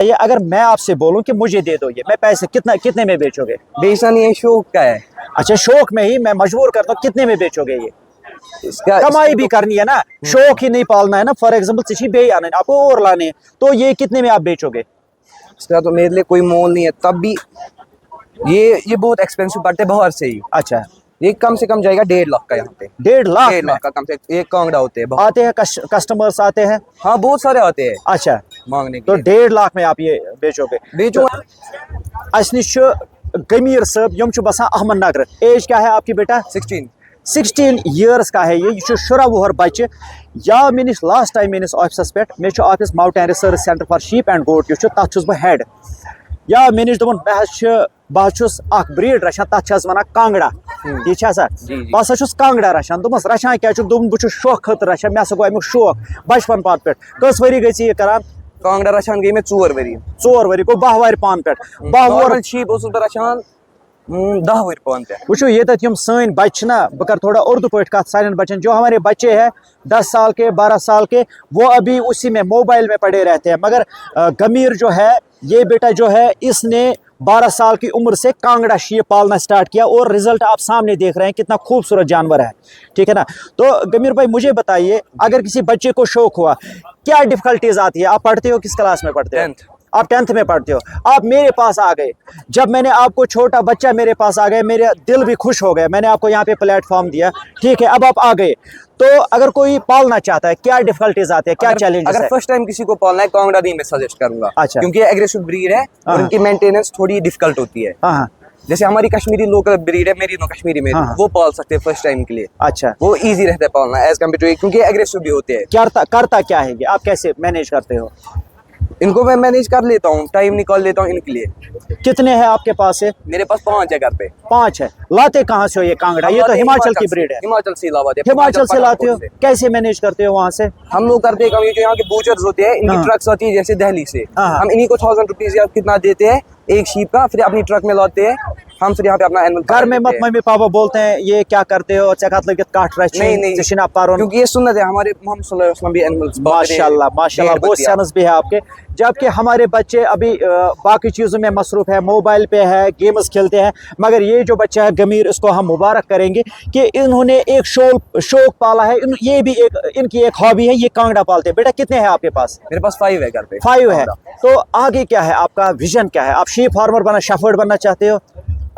ये अगर मैं आपसे बोलूं कि मुझे दे दो ये, मैं पैसे कितने में बेचोगे? बेचना नहीं है, शौक का है अच्छा, शौक में ही मैं मजबूर करता हूँ, कितने में बेचोगे ये? इसका। कमाई भी करनी है ना, शौक ही नहीं पालना है ना। फॉर एग्जाम्पल बे आने आपको और लाने हैं, तो ये कितने में आप बेचोगे? इसका तो मेरे लिए कोई मोल नहीं है, तब भी ये बहुत एक्सपेंसिव पड़ते बाहर से ही। अच्छा, ये कम से कम जाएगा 1.5 लाख का यहाँ पे। 1.5 लाख? 1.5 लाख का कम से एक कांगड़ा होते हैं बाहर। आते हैं कस्टमर्स आते हैं? हाँ, बहुत सारे आते हैं अच्छा, मांगने के तो लिए। 1.5 लाख में आप ये बेचोगे? बेचूंगा। अस निश गमीर साहब, यम छु बसान अहमदनगर। एज क्या है आपकी बेटा? 16 ईयर्स का है ये शुरा वुहर बच्चे। या मे लास्ट टाइम मेस ऑफिस पे मे office mountain research centre for sheep and goat तथ बह हेड। या मे नश दोपन बह ब्रीड रचान, तथ वन कांगड़ा, ठीक है सर? बह सा कांगड़ा रचान। दोपस रचान क्या बह शौक खत रचान, मे गो अमुक शौक बचपन पान पे। कस वरी गई ये करान? कांगड़ा रचान गई मैं 4 वरी। 4 वरी गो 12 वरी पान पे। 12 वर शीप रचान 10 वरी पान पे। वो ये सन बच्चे ना, बह कर थोड़ा उर्दू पे कत सान बच्चन। जो हमारे बच्चे हैं 10 साल के 12 साल के, वो अभी उसी में मोबाइल में पड़े रहते हैं। मगर गमीर जो है, ये बेटा जो है, इसने 12 साल की उम्र से कांगड़ा शीप पालना स्टार्ट किया और रिजल्ट आप सामने देख रहे हैं, कितना खूबसूरत जानवर है, ठीक है ना? तो गमीर भाई मुझे बताइए, अगर किसी बच्चे को शौक हुआ, क्या डिफिकल्टीज आती है? आप पढ़ते हो, किस क्लास में पढ़ते हो? 10th। आप 10th में पढ़ते हो। आप मेरे पास आ गए, जब मैंने आपको, छोटा बच्चा मेरे पास आ गया, मेरे दिल भी खुश हो गया। मैंने आपको यहाँ पे प्लेटफॉर्म दिया, ठीक है? अब आप आ गए, तो अगर कोई पालना चाहता है, क्या डिफिकल्टीज आते हैं, क्या चैलेंजेस है? अगर फर्स्ट टाइम किसी को पालना है, कांगड़ा नहीं मैं सजेस्ट करूंगा। अच्छा। क्योंकि एग्रेसिव ब्रीड है और इनकी मेंटेनेंस थोड़ी डिफिकल्ट होती है। हाँ, जैसे हमारी कश्मीरी लोकल ब्रीड है, मेरी कश्मीरी में, वो पाल सकते हैं फर्स्ट टाइम के लिए। अच्छा, वो इजी रहता है पालना एज कम्पेयर टू, क्योंकि एग्रेसिव भी होते हैं। करता क्या है ये? आप कैसे मैनेज करते हो? इनको मैं मैनेज कर लेता हूँ, टाइम निकाल लेता हूँ इनके लिए। कितने हैं आपके पास है? मेरे पास 5 है घर पे। 5 है। लाते कहाँ से हो ये कांगड़ा? ये तो हिमाचल की ब्रीड है। हिमाचल से लाते हैं। हिमाचल से लाते हो? कैसे मैनेज करते हो वहाँ से? हम लोग करते हैं, जो यहाँ के बूचर्स होते हैं, इनकी ट्रक्स आती है जैसे दिल्ली से। हम इन्हीं को 1000 रुपीज या कितना देते हैं एक शीप का, फिर अपनी ट्रक में लाते हैं। हम फिर यहाँ पे अपना एनिमल घर में मत मम्मी पापा बोलते हैं ये क्या करते हो, चकात लगे काट रहे? नहीं, क्योंकि ये सुन्नत है हमारे। मोहम्मद सल्लल्लाहु अलैहि वसल्लम भी एनिमल्स माशाल्लाह माशाल्लाह, बहुत सेंस भी है आपके। जबकि हमारे बच्चे अभी बाकी चीज़ों में मसरूफ है, मोबाइल पे है, गेम्स खेलते हैं। मगर ये जो बच्चा है गमीर, इसको हम मुबारक करेंगे कि इन्होंने एक शौक पाला है। ये भी इनकी एक हॉबी है, ये कांगड़ा पालते हैं। बेटा कितने हैं आपके पास? मेरे पास 5 है घर पे। 5 है। तो आगे क्या है आपका विजन, क्या है? आप शीप फार्मर बनना, शेफर्ड बनना चाहते हो?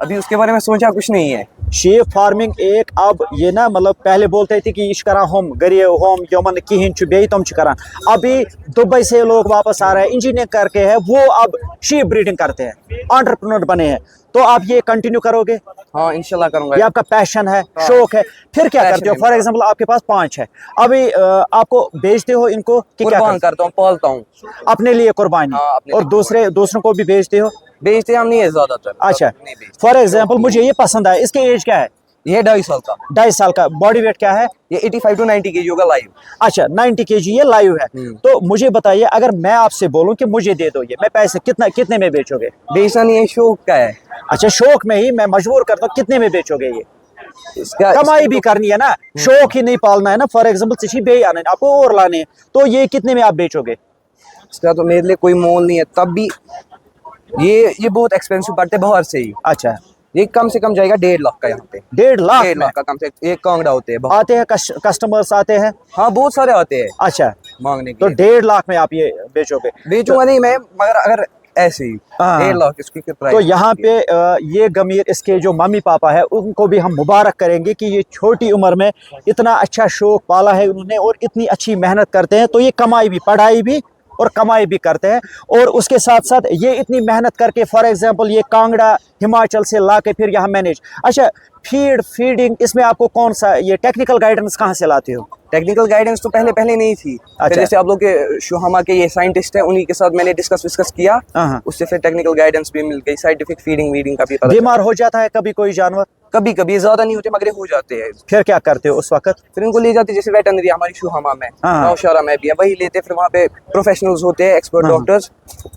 अभी उसके बारे में सोचा कुछ नहीं है। शीप फार्मिंग एक, अब ये ना, मतलब पहले बोलते थे कि इश करा हम गरीब हम यमन कहीं बे तुम करा। अभी दुबई से लोग वापस आ रहे हैं, इंजीनियरिंग करके है, वो अब शीप ब्रीडिंग करते हैं, एंटरप्रेन्योर बने हैं। तो आप ये कंटिन्यू करोगे? हाँ, इंशाल्लाह करूंगा। ये आपका पैशन है, शौक है। फिर क्या करते हो? फॉर एग्जांपल आपके पास 5 है, अभी आपको बेचते हो इनको कि क्या करता हूँ? पालता हूँ अपने लिए कुर्बानी। हाँ, और दूसरों को भी बेचते हो? बेचते हम नहीं है ज्यादातर। अच्छा, फॉर एग्जाम्पल मुझे ये पसंद है, इसके एज क्या है? ये 2.5 साल का। 2.5 साल का। बॉडी वेट क्या है? ये 85 to 90 kg होगा लाइव। अच्छा, 90 kg ये लाइव है। तो मुझे बताइए, अगर मैं आपसे बोलूं कि मुझे दे दो ये, मैं पैसे कितने में बेचोगे? बेचना नहीं है, शौक का है। अच्छा, शौक में ही मैं मजबूर करता हूँ, कितने में बेचोगे ये? कमाई भी करनी है ना, शौक ही नहीं पालना है ना। फॉर एग्जाम्पल बे आने आपको और लाने हैं, तो ये कितने में आप बेचोगे? इसका तो मेरे लिए कोई मोल नहीं है, तब भी ये बहुत एक्सपेंसिव पड़ते बाहर से ही। अच्छा, ये कम से कम जाएगा 1.5 लाख का यहाँ पे। 1.5 लाख? 1.5 लाख का कम से एक कांगड़ा होते हैं। आते हैं कस्टमर्स आते हैं? हाँ, बहुत सारे आते हैं अच्छा, मांगने के तो लिए। 1.5 लाख में आप ये बेचोगे? बेचूंगा नहीं मैं, मगर अगर ऐसे ही 1.5 लाख इसकी प्राइस। तो यहाँ पे ये गमीर, इसके जो मम्मी पापा है, उनको भी हम मुबारक करेंगे कि ये छोटी उम्र में इतना अच्छा शौक पाला है उन्होंने और इतनी अच्छी मेहनत करते हैं। तो ये कमाई भी, पढ़ाई भी और कमाई भी करते हैं, और उसके साथ साथ ये इतनी मेहनत करके, फॉर एग्जांपल ये कांगड़ा हिमाचल से ला के फिर यहाँ मैनेज। अच्छा, फीडिंग, इसमें आपको कौन सा ये टेक्निकल गाइडेंस कहाँ से लाते हो? टेक्निकल गाइडेंस तो पहले नहीं थी। फिर जैसे आप लोग के शुहमा के ये साइंटिस्ट है, उन्हीं के साथ मैंने डिस्कस किया, उससे फिर टेक्निकल गाइडेंस भी मिल गई, साइंटिफिक फीडिंग वीडिंग का भी पता। बीमार हो जाता है कभी कोई जानवर? कभी कभी ज्यादा नहीं होते मगर ये हो जाते हैं। फिर क्या करते हो उस वक्त? फिर इनको ले जाते, जैसे वेटनरी हमारी शुहामा में, हाँ। नौशहरा में भी है, वही लेते, फिर वहाँ पे प्रोफेशनल्स होते हैं, एक्सपर्ट डॉक्टर्स,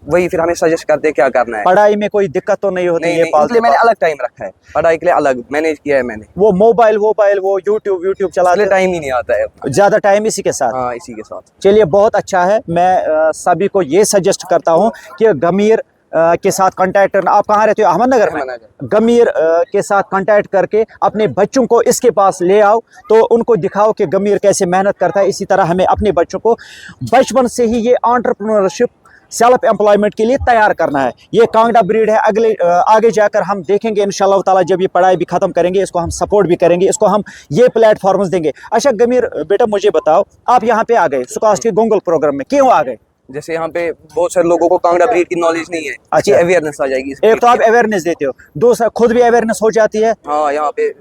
वही फिर हमें सजेस्ट करते हैं क्या करना है। पढ़ाई में कोई दिक्कत तो नहीं होती? नहीं ये नहीं, इसलिए मैंने अलग टाइम रखा है, पढ़ाई के लिए अलग मैनेज किया है मैंने, वो मोबाइल वो यूट्यूब चलाते इसलिए टाइम ही नहीं आता है अपना। ज्यादा टाइम इसी के साथ? हाँ, इसी के साथ। चलिए बहुत अच्छा है। मैं सभी को ये सजेस्ट करता हूँ कि गमीर के साथ कांटेक्ट करना। आप कहाँ रहते हो? अहमदनगर में? अहमदनगर। गमीर के साथ कांटेक्ट करके अपने बच्चों को इसके पास ले आओ, तो उनको दिखाओ कि गमीर कैसे मेहनत करता है। इसी तरह हमें अपने बच्चों को बचपन से ही ये एंटरप्रेन्योरशिप, सेल्फ एम्प्लॉयमेंट के लिए तैयार करना है। ये कांगड़ा ब्रीड है, आगे जाकर हम देखेंगे इंशाल्लाह ताला, जब ये पढ़ाई भी ख़त्म करेंगे इसको हम सपोर्ट भी करेंगे, इसको हम ये प्लेटफॉर्म्स देंगे। अच्छा गमीर बेटा मुझे बताओ, आप यहाँ पे आ गए सुकास्ट के गोंगल प्रोग्राम में, क्यों आ गए? जैसे यहाँ पे बहुत सारे लोगों को कांगड़ा ब्रीड की नॉलेज नहीं है, अच्छी अच्छा। अवेयरनेस आ जाएगी। एक तो आप अवेयरनेस देते हो, दूसरा खुद भी अवेयरनेस हो जाती है। हाँ, यहाँ पे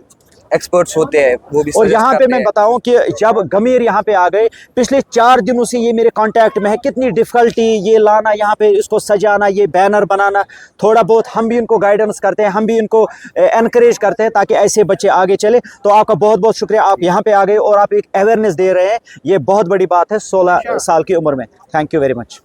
एक्सपर्ट्स होते हैं, वो भी और suggest यहाँ पे करते मैं हैं। बताऊं कि जब गमीर यहाँ पे आ गए, पिछले 4 दिनों से ये मेरे कांटेक्ट में है, कितनी डिफिकल्टी ये लाना, यहाँ पे इसको सजाना, ये बैनर बनाना, थोड़ा बहुत हम भी इनको गाइडेंस करते हैं, हम भी इनको एनकरेज करते हैं ताकि ऐसे बच्चे आगे चले। तो आपका बहुत बहुत शुक्रिया, आप यहाँ पे आ गए और आप एक अवेयरनेस दे रहे हैं, ये बहुत बड़ी बात है 16 साल की उम्र में। Thank you very much.